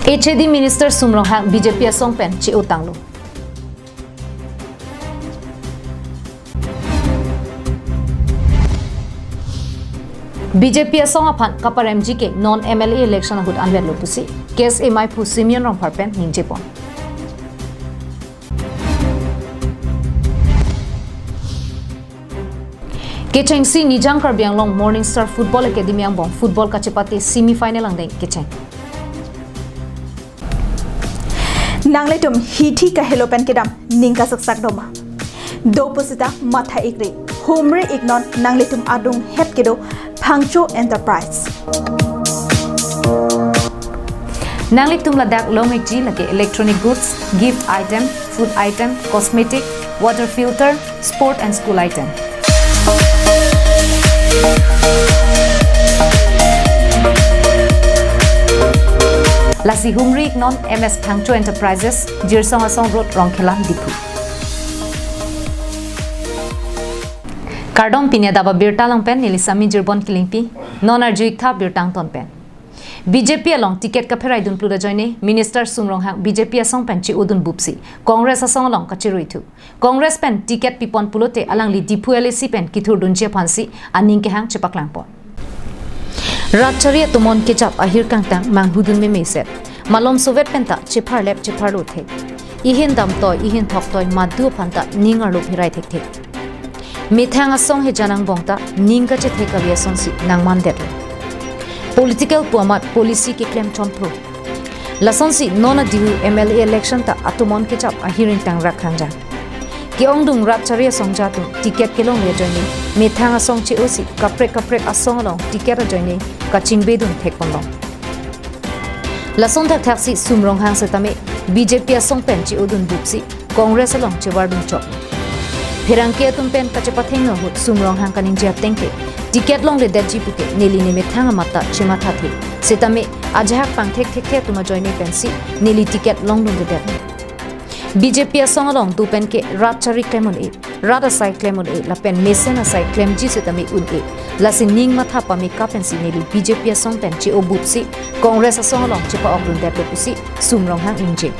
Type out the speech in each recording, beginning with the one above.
HAD Minister Sumrong Hang BJP Asong Pen Chi Utanglu. BJP Asong Apan Kapar MG ke non MLA election hut anvet lo pusi case MI pu Simeon Rong Parpen Ningjepon. Kecheng si Nijang Karbiang Long Morning Star Football Academy ang bong football kachepati semi final ang deng kecheng. Nangletum hiti ka helopen kedam ningka saksak doma. Do posita matha ikri humre ignon nangletum adung het kedo Pangcho Enterprise. Nangletum ladak lomik ji lagi electronic goods, gift item, food item, cosmetic, water filter, sport and school item. Lasi humri ignon MS Pangcho Enterprises, Jirsong Asong Road Rongkhelam Dipu. Kardom pinya daba Abirta long pen nilisami Jirbon kilingpi non arjuik tha Birtang ton pen. BJP along ticket ka pherai dun pluda joine Minister Sumrong Hang BJP asong pen chi udun bupsi Congress asong along kachirui thu Congress pen ticket pipon pulote alang li dipu LAC pen kithur dun che phansi aning ke hang chepaklang pon. Ratchari tumon kechap ahir kangtang manghudun me meset malom Soviet penta chephar lep chephar lo the ihin dam toy ihin thok toy madu phanta ningar lo phirai thek thek Mithang asong he janang bongta ningka che theka bia sonsi nangman det political puamat policy ke claim chon pro lasonsi nona dihu MLA election ta atumon ke chap a hearing tang rakhanja ke ongdung ratchari songja tu ticket ke long le joini mithang asong che osi kapre asong long ticket a joini kaching bedun thekpon lason thak thaksi Sumrong Hang setame BJP asong pen chi odun bupsi Congress along chewardun chop Pirangke tum pen kachepatheng hut Sumrong Hang kaning jia tengke ticket long le daji puke neli ne methanga mata chema tha the setame ajhak pang thek thek tuma joine pensi neli ticket long dum de BJP asong along tu pen ke ratchari klemon e rada sai klemon e la pen mesen asai klem ji setame un e la sining matha pami ka pensi neli BJP asong pen chi obupsi Congress asong along chepa okrun de pusi Sumrong Hang inje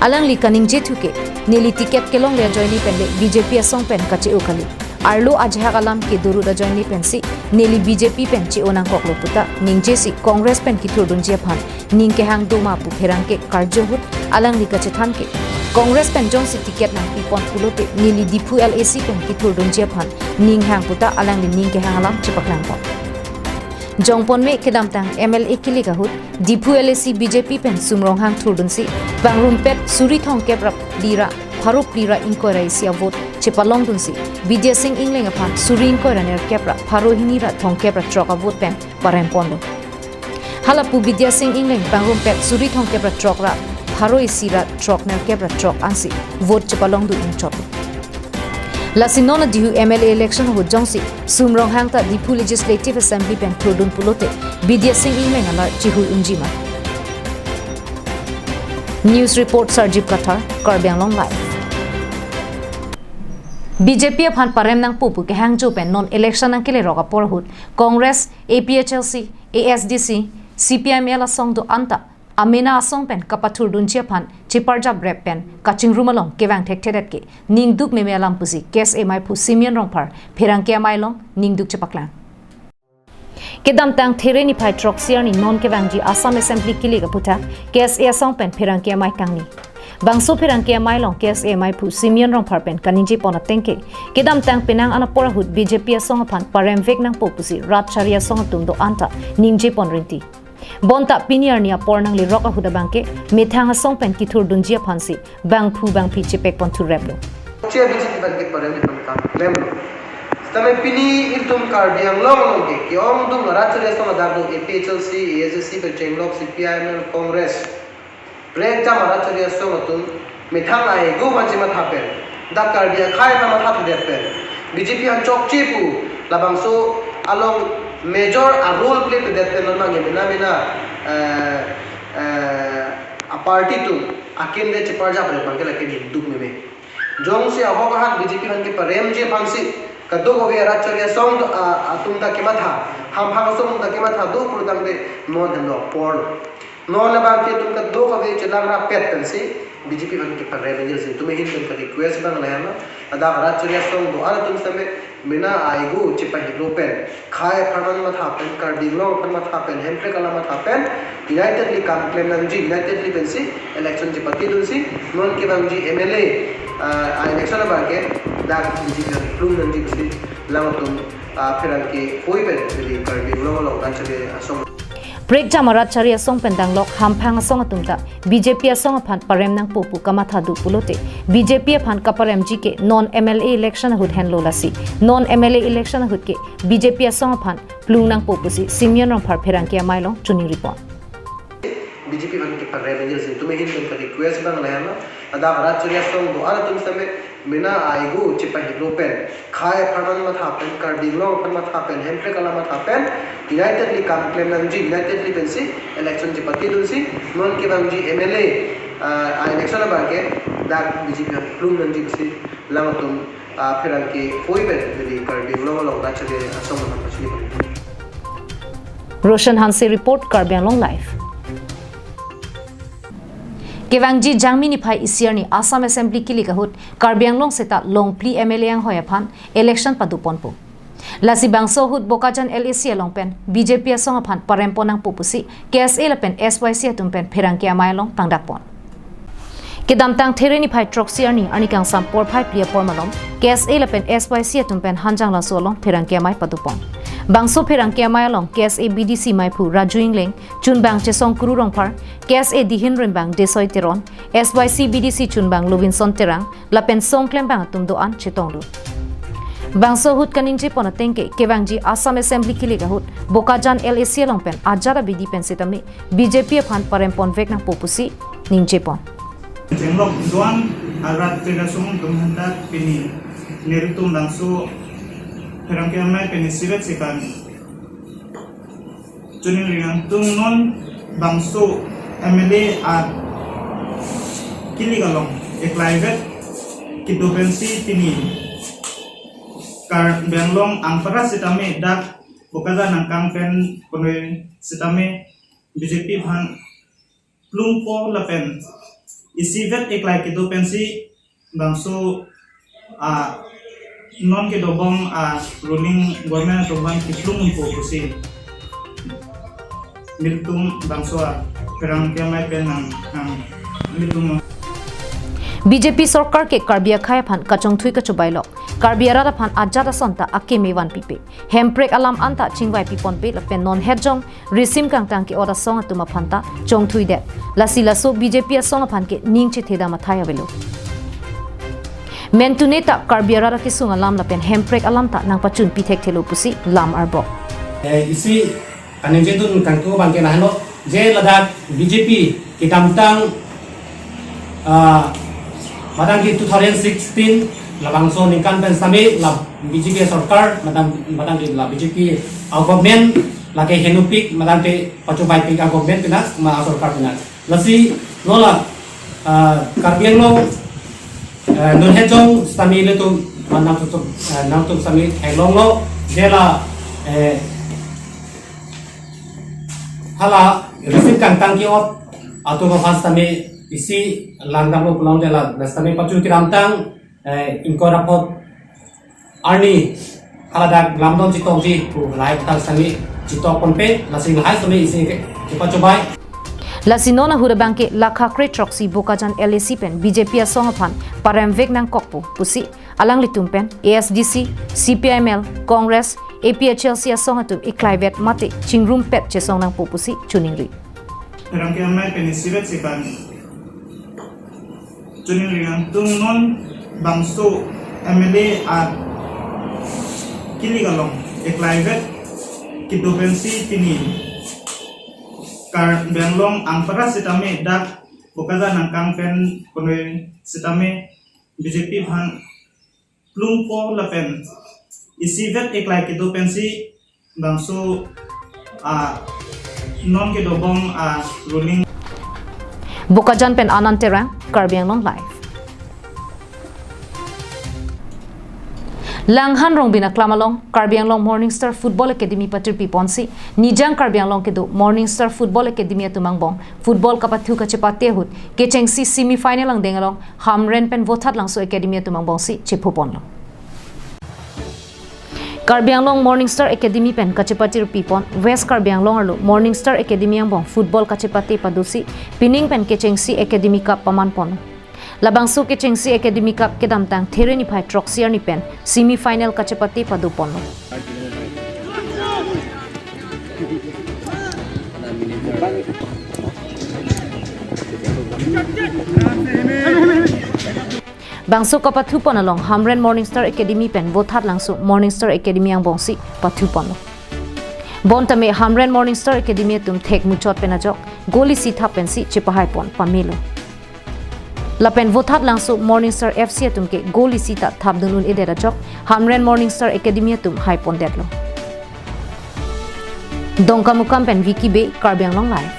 alang li kaning je thuke neli ticket kelong le joini penle BJP asong pen kache ukali arlo ajha alam ke duru da joini pensi neli BJP pen chi onang koklo puta ningje si Congress pen ki thurdun je phan ningke hang doma pu pherang ke karjo hut alang li kache than ke Congress pen jong si ticket nang ipon pulote neli dipu LAC pen ki thurdun je phan ning hang puta alang li ningke hang alam chepaklang po Jongpon me kedam tang MLA kiliga hut dipu LAC BJP pen Sumrong Hang thurdun si bangrum pet suri thong keprap dira pharup dira inquiry sia vote chepalong dun si Vidya Singh ingling aphan suri inquiry ner kepra pharohini ra thong kepra troka vote pen parem pondo halapu Vidya Singh ingling bangrum pet suri thong kepra trokra pharoi sira trok ner kepra trok ansi vote chepalong du in chot Lasinona dihu MLA election ho jongsi Sumrong Hang ta dipu legislative assembly pen thurdun pulote Vidya Singh ingling ala chihu unjima News report Sarjip Kathar Karbiang Long Live BJP aphan parem nang pupu ke hangjo pen non election nang kele roga porhut Congress APHLC ASDC CPIML asong do anta Amena asong pen kapathur dunche phan chiparja brep pen kaching rumalong kewang thek thedet ke ningduk meme alam pusi case MI pu Simeon Rongphar pherang ke amai long ningduk chepaklang kedam tang thereni phai troxier ni non kewang ji Assam Assembly kili ga putha case asong pen pherang ke amai kangni bangso pherang ke amai long case MI pu Simeon Rongphar pen kaninji pona tengke kedam tang penang ana porahut BJP asong phan parem vek nang popusi ratchari asong tum do anta ningje pon rinti Bonta pinier niya pornang li roka huda bangke methang asong pen kithur dunjia phansi bang phi chepek pon thu replo che BJP bangke parem pon kam lemlo tame pini irtum Karbiang long ke kiom dung ratchari asong da do APHLC ASDC pe jenglok CPIML Congress break jam ratchari asong tum methang ai go ma jema thapen da Karbiang khai ma tha de pen BJP an chok chepu labangso along major a role play to that pen na mina a party to akin de cheparja pare pangke lake duk me jong se ahoga hat BJP han ke parem je phansi kado go ge ratchari song atum da kematha ham ha song da kematha do purdam de mon do por non na bang ke tum ka do ka ve chelam ra pet pen si BJP ban ke par revenue se tum hin tum ka request bang la na ada rat churiya song do ara tum same mina aigu chipa hidro pen khai phanan ma tha pen kar dinglo phan ma tha pen hempre kala ma tha pen unitedly kam claim nan ji unitedly pen si election ji pati dun si non ke bang ji MLA election ba ke da BJP ka plum nan ji si lang tum phiran ke koi pen ri kar dinglo lo da chale asom break jamarat charia song pendang lok hamphang song atumta BJP song phan parem nang popu kamatha du pulote BJP phan kaparem ji ke non MLA election hud hen lolasi non MLA election hud ke BJP song phan plung nang popu si senior ram phar pherang ke mailong chuni report BJP ban ke par revenue se tum hin tum ka request bang la na ada rat churiya song do ara tum same mina aigu chipa hidro pen khai phanan ma tha pen kar dinglo phan ma tha pen hempre kala ma tha pen unitedly kam claim nan ji unitedly pen si election ji pati dun si non ke bang ji MLA election ba ke da BJP ka plum nan ji si lang tum phiran ke koi pen ri kar dinglo lo da chale asom na pachli Roshan Hanse report Karbiang Long Life Kewangji Jangmini Phai Isiarni Assam Assembly Kili Kahut Karbiang Long Seta Long Pli MLA ang hoya phan election paduponpo Lasi bangso hut bokajan LAC long pen BJP song phan parempo nang pupusi KSA lapen SYC atumpen pherangkia mailong pangdakpon Kedamtang Thereni Phai Troxiarni anikang sam por phai plia pormalom KSA lapen SYC atumpen hanjang la solong pherangkia mai padupon Bangso pherangkia mailong KSA BDC maipu Rajuingleng chunbang chesong kururong par KSA dihinrin bang desoi teron SYC BDC chunbang Lovinson terang lapen songklem bang tumdoan chetongdu Bangso hut kaningji ponatengke kewangji Assam Assembly kili hut bokajan LAC longpen ajara BD pen sitami BJP phan parempon vek nang popusi ningjepon Jenglok doang arat tegasung gemhantat pini neritum bangso perangkiamai pini sivet sikan Junin ringan tung non bangso MLA at kili galong eklaivet kidopensi pini kar benglong angpara sitame dak bokaza nangkang pen konwe sitame BJP bhan plumpo lapen isivet eklai kidopensi bangso non ke dobong ruling government dobong kiplung po kusi miltum bangso perang kiamai pen nang miltum BJP sarkar ke Karbia khaya phan kachong thui kachubai lok Karbia ra phan ajada sonta akemi wan pipe hemprek alam anta chingwai pipon pe lapen non hedjong risim kang tang ke ora song atuma phanta chong thui de lasi laso BJP song phan ke ning che theda ma thaya belo mentuneta Karbia ra ke sunga lam lapen hemprek alam ta nang pachun pithek thelo pusi lam arbo isi anenje dun kang tu bangke nahno je ladak BJP ke kamtang Madang di 2016 labangso ningkan pen sami la BJP sarkar madang di la BJP government la ke henupik madang te pacubai pik government pina ma sarkar pina lasi nola Karbiang Long non hejong sami le tu manang tu sami helong lo dela hala receive kan tangkiot atau bahas sami isi langdang lo pulang dela nastami pacu tiramtang inko rapot arni haladak lamdon citong ji pu lai tal sami citok ponpe lasing lai sami isi ke pacu bai Lasinona hurabangke lakha kre troxy bokajan LAC pen BJP song phan paremvek nang kokpo pusi alang litumpen ASDC CPIML Congress APHLC song atum iklaivet mate chingrum pet chesong nang popusi chuningri perangkiamai peni sivet sikan Junin ringan tung non bangso MLA at kili galong eklaivet kidopensi pini kar benglong angpara sitame dak bokaza nangkang pen konwe sitame BJP bhan plumpo lapen isivet eklai kidopensi bangso non ke dobong ruling bokajan pen ananterang Karbiang Long Life Langhan rong bina klamalong Karbi Anglong Morning Star Football Academy patir pi ponsi nijang Karbi Anglong kedo Morning Star Football Academy atumangbong football kapathu kachepate hut kechengsi semi final ang dengalong hamren pen vothat langso academy atumangbong si chepopon lo Karbi Anglong Morning Star Academy pen kachepatir pipon West Karbi Anglong arlo Morning Star Academy angbong football kachepate padusi pining pen kechengsi academy cup pamanpon Labangso ke Chengsi Academy Cup ke damtang there ni phai troxier ni pen semi final kachepati padupon Bangso kapathu ponalong Hamren Morning Star Academy pen vothat langso Morning Star Academy ang bongsi pathu pono Bontame Hamren Morning Star Academy tum thek muchot penajok goli sitha pensi chepahai pon pamelo Lapen vothat langso Morning Star FC atumke goli sita thabdunun edera jok Hamren Morning Star Academy atum high pondetlo Dongka mukam pen Wiki Bay Karbi Anglong live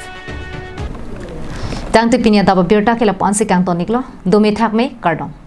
Tang te pinya daba Abirta ke la pansi kang toniklo do me thak me kardong